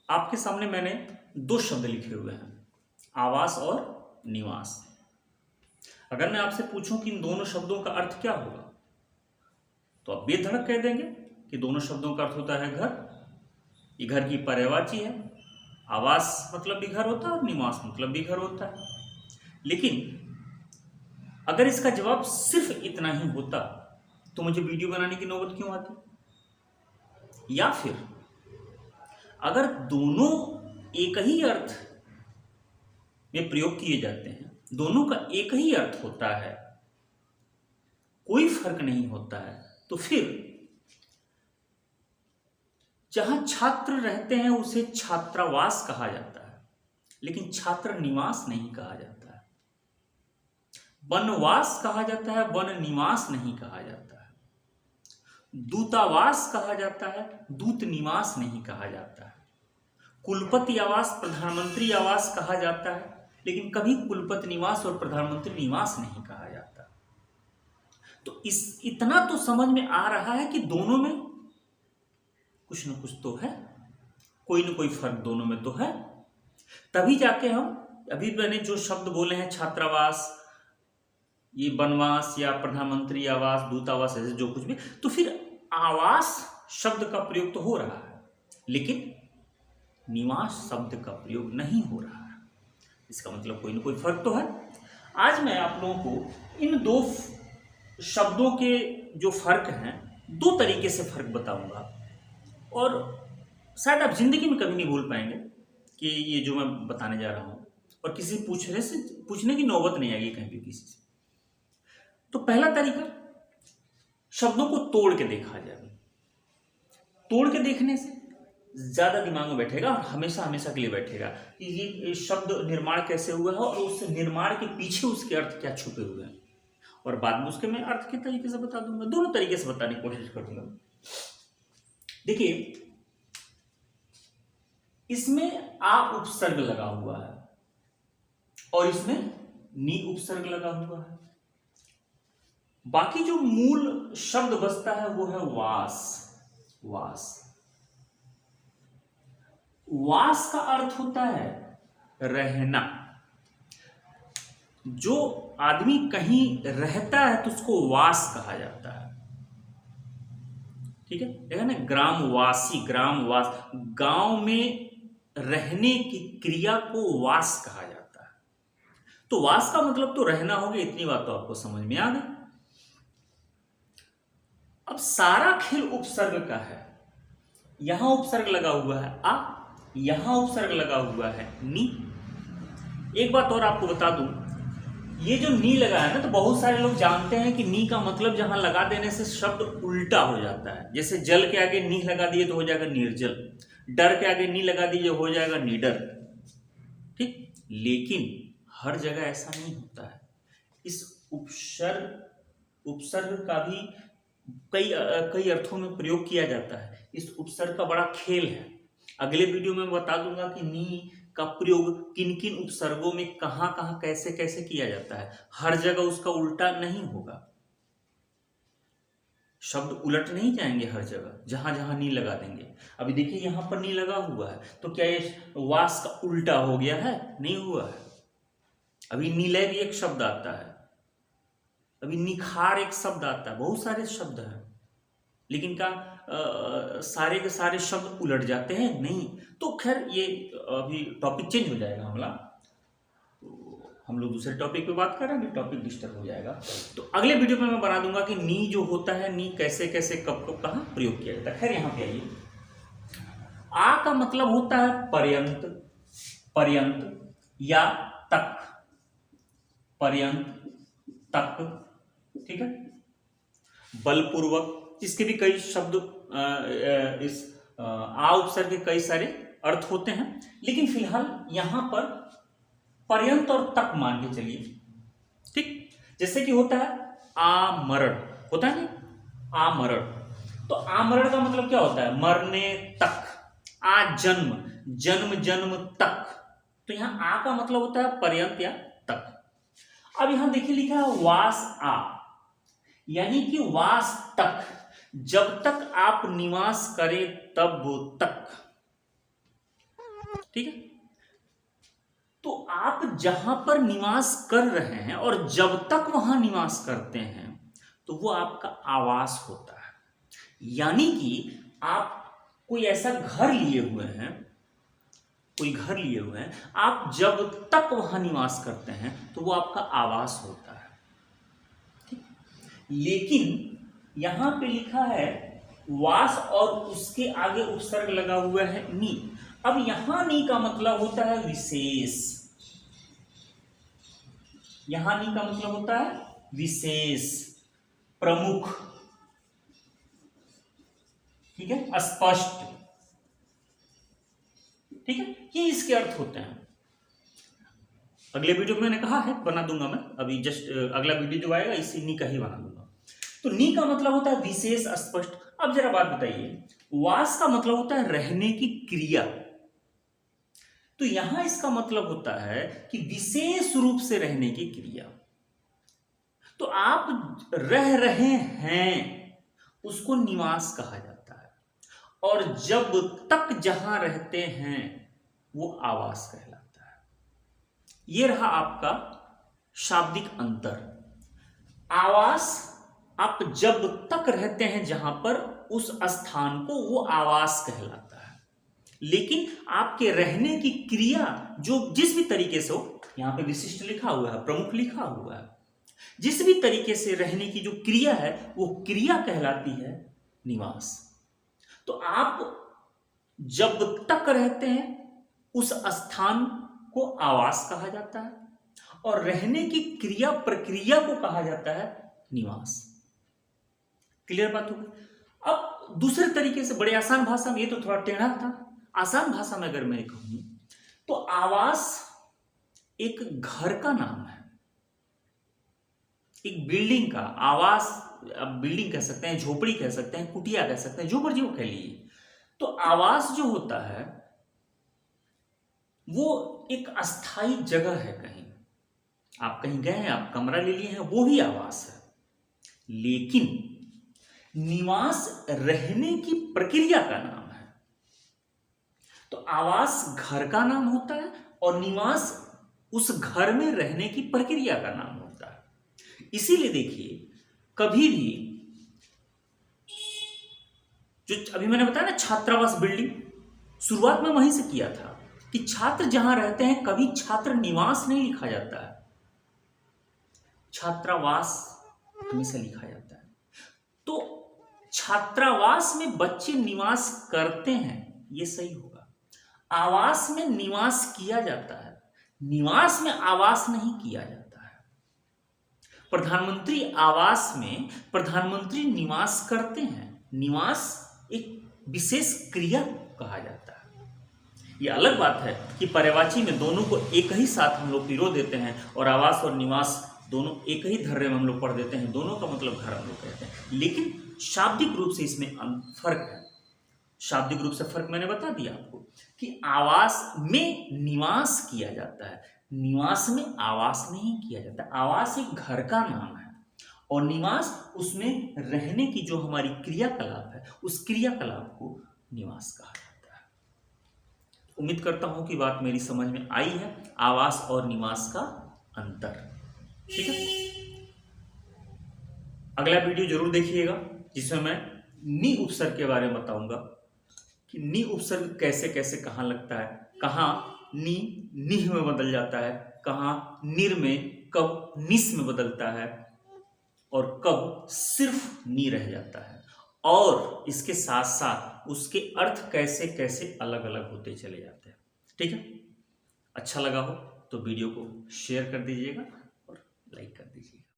आपके सामने मैंने दो शब्द लिखे हुए हैं, आवास और निवास। अगर मैं आपसे पूछूं कि इन दोनों शब्दों का अर्थ क्या होगा, तो आप बेधड़क कह देंगे कि दोनों शब्दों का अर्थ होता है घर। ये घर की पर्यायवाची है। आवास मतलब भी घर होता है और निवास मतलब भी घर होता है। लेकिन अगर इसका जवाब सिर्फ इतना ही होता तो मुझे वीडियो बनाने की नौबत क्यों आती? या फिर अगर दोनों एक ही अर्थ में प्रयोग किए जाते हैं, दोनों का एक ही अर्थ होता है, कोई फर्क नहीं होता है, तो फिर जहां छात्र रहते हैं उसे छात्रावास कहा जाता है, लेकिन छात्र निवास नहीं कहा जाता है। वनवास कहा जाता है, वन निवास नहीं कहा जाता है। दूतावास कहा जाता है, दूत निवास नहीं कहा जाता है। कुलपति आवास, प्रधानमंत्री आवास कहा जाता है, लेकिन कभी कुलपति निवास और प्रधानमंत्री निवास नहीं कहा जाता। तो इतना तो समझ में आ रहा है कि दोनों में कुछ न कुछ तो है, कोई न कोई फर्क दोनों में तो है। तभी जाके हम अभी मैंने जो शब्द बोले हैं, छात्रावास, ये वनवास या प्रधानमंत्री आवास, दूतावास, ऐसे जो कुछ भी, तो फिर आवास शब्द का प्रयोग तो हो रहा है, लेकिन निवास शब्द का प्रयोग नहीं हो रहा है। इसका मतलब कोई न कोई फर्क तो है। आज मैं आप लोगों को इन दो शब्दों के जो फर्क हैं, दो तरीके से फर्क बताऊंगा, और शायद आप जिंदगी में कभी नहीं भूल पाएंगे कि ये जो मैं बताने जा रहा हूं, और किसी पूछने की नौबत नहीं आएगी कहीं भी किसी से। तो पहला तरीका, शब्दों को तोड़ के देखा जाए। तोड़ के देखने से ज्यादा दिमाग में बैठेगा और हमेशा हमेशा के लिए बैठेगा कि ये शब्द निर्माण कैसे हुआ है और उस निर्माण के पीछे उसके अर्थ क्या छुपे हुए हैं, और बाद में उसके मैं अर्थ के तरीके से बता दूंगा। दोनों तरीके से बताने की कोशिश करूंगा। देखिए, इसमें आ उपसर्ग लगा हुआ है और इसमें नी उपसर्ग लगा हुआ है। बाकी जो मूल शब्द बचता है वो है वास। वास वास का अर्थ होता है रहना। जो आदमी कहीं रहता है तो उसको वास कहा जाता है। ठीक है, देखा ना, ग्रामवासी, ग्रामवास, गांव में रहने की क्रिया को वास कहा जाता है। तो वास का मतलब तो रहना हो गया, इतनी बात तो आपको समझ में आ गई। अब सारा खेल उपसर्ग का है। यहां उपसर्ग लगा हुआ है आ, यहां उपसर्ग लगा हुआ है नी। एक बात और आपको बता दूं, ये जो नी लगा है ना, तो बहुत सारे लोग जानते हैं कि नी का मतलब जहां लगा देने से शब्द उल्टा हो जाता है। जैसे जल के आगे नी लगा दिए तो हो जाएगा निर्जल, डर के आगे नी लगा दिए हो जाएगा निडर। ठीक, लेकिन हर जगह ऐसा नहीं होता है। इस उपसर्ग का भी कई अर्थों में प्रयोग किया जाता है। इस उपसर्ग का बड़ा खेल है। अगले वीडियो में बता दूंगा कि नी का प्रयोग किन किन उपसर्गों में कहां कहां कैसे कैसे किया जाता है। हर जगह उसका उल्टा नहीं होगा, शब्द उलट नहीं जाएंगे हर जगह जहां जहां नी लगा देंगे। अभी देखिए, यहां पर नी लगा हुआ है तो क्या ये वास का उल्टा हो गया है? नहीं हुआ है। अभी नीलय भी एक शब्द आता है, अभी निखार एक शब्द आता है, बहुत सारे शब्द हैं, लेकिन क्या सारे के सारे शब्द उलट जाते हैं? नहीं। तो खैर, ये अभी टॉपिक चेंज हो जाएगा हमारा, तो हम लोग दूसरे टॉपिक पे बात कर रहे हैं, टॉपिक डिस्टर्ब हो जाएगा। तो अगले वीडियो में मैं बना दूंगा कि नी जो होता है, नी कैसे कैसे कब कब कहाँ प्रयोग किया जाता है। खैर, यहाँ पे आइए, आ का मतलब होता है पर्यंत, पर्यंत या तक, पर्यंत तक। ठीक है, बलपूर्वक, इसके भी कई शब्द इस आ उपसर्ग के कई सारे अर्थ होते हैं, लेकिन फिलहाल यहां पर पर्यंत और तक मान के चलिए। ठीक, जैसे कि होता है आमरण, होता है ना आमरण, तो आमरण का मतलब क्या होता है? मरने तक। आ जन्म, जन्म जन्म तक, तो यहां आ का मतलब होता है पर्यंत या तक। अब यहां देखिए लिखा है वास आ, यानी कि वास तक, जब तक आप निवास करें तब तक। ठीक है। तो आप जहां पर निवास कर रहे हैं और जब तक वहां निवास करते हैं तो वो आपका आवास होता है। यानी कि आप कोई ऐसा घर लिए हुए हैं, कोई घर लिए हुए हैं, आप जब तक वहां निवास करते हैं तो वो आपका आवास होता है, ठीक। लेकिन यहां पे लिखा है वास और उसके आगे उपसर्ग लगा हुआ है नी। अब यहां नी का मतलब होता है विशेष, यहां नी का मतलब होता है विशेष, प्रमुख, ठीक है, स्पष्ट, ठीक है। ये इसके अर्थ होते हैं। अगले वीडियो में मैंने कहा है बना दूंगा मैं, अभी जस्ट अगला वीडियो जो आएगा इसी नी का ही बना दूंगा। तो नी का मतलब होता है विशेष, स्पष्ट। अब जरा बात बताइए, वास का मतलब होता है रहने की क्रिया। तो यहां इसका मतलब होता है कि विशेष रूप से रहने की क्रिया। तो आप रह रहे हैं उसको निवास कहा जाता है, और जब तक जहां रहते हैं वो आवास कहलाता है। यह रहा आपका शाब्दिक अंतर। आवास, आप जब तक रहते हैं जहां पर, उस स्थान को वो आवास कहलाता है। लेकिन आपके रहने की क्रिया जो जिस भी तरीके से हो, यहां पे विशिष्ट लिखा हुआ है, प्रमुख लिखा हुआ है, जिस भी तरीके से रहने की जो क्रिया है वो क्रिया कहलाती है निवास। तो आप जब तक रहते हैं उस स्थान को आवास कहा जाता है, और रहने की क्रिया प्रक्रिया को कहा जाता है निवास। क्लियर बात होगी। अब दूसरे तरीके से, बड़े आसान भाषा में, ये तो थोड़ा टेढ़ा था, आसान भाषा में अगर मैं कहूं तो आवास एक घर का नाम है, एक बिल्डिंग का आवास। अब बिल्डिंग कह सकते हैं, झोपड़ी कह सकते हैं, कुटिया कह सकते हैं, जो मर्जी वो कह लीजिए। तो आवास जो होता है वो एक अस्थाई जगह है। कहीं आप कहीं गए हैं, आप कमरा ले लिए हैं, वो भी आवास है। लेकिन निवास रहने की प्रक्रिया का नाम है। तो आवास घर का नाम होता है और निवास उस घर में रहने की प्रक्रिया का नाम होता है। इसीलिए देखिए, कभी भी जो अभी मैंने बताया ना छात्रावास बिल्डिंग, शुरुआत में वहीं से किया था कि छात्र जहां रहते हैं, कभी छात्र निवास नहीं लिखा जाता है, छात्रावास हमेशा लिखा जाता है। तो छात्रावास में बच्चे निवास करते हैं, यह सही होगा। आवास में निवास किया जाता है, निवास में आवास नहीं किया जाता है। प्रधानमंत्री आवास में प्रधानमंत्री निवास करते हैं, निवास एक विशेष क्रिया कहा जाता है। यह अलग बात है कि पर्यायवाची में दोनों को एक ही साथ हम लोग पिरो देते हैं, और आवास और निवास दोनों एक ही धर्रे में हम लोग पढ़ देते हैं, दोनों का मतलब घर हम लोग कहते हैं। लेकिन शाब्दिक रूप से इसमें फर्क है। शाब्दिक रूप से फर्क मैंने बता दिया आपको कि आवास में निवास किया जाता है, निवास में आवास नहीं किया जाता। आवास एक घर का नाम है और निवास उसमें रहने की जो हमारी क्रियाकलाप है, उस क्रियाकलाप को निवास कहा जाता है। उम्मीद करता हूं कि बात मेरी समझ में आई है, आवास और निवास का अंतर, ठीक है। अगला वीडियो जरूर देखिएगा जिसमें मैं नी उपसर्ग के बारे में बताऊंगा कि नी उपसर्ग कैसे कैसे कहां लगता है, कहां नी निह में बदल जाता है, कहां निर में कब निस में बदलता है, और कब सिर्फ नी रह जाता है, और इसके साथ साथ उसके अर्थ कैसे कैसे अलग अलग होते चले जाते हैं, ठीक है। अच्छा लगा हो तो वीडियो को शेयर कर दीजिएगा और लाइक कर दीजिएगा।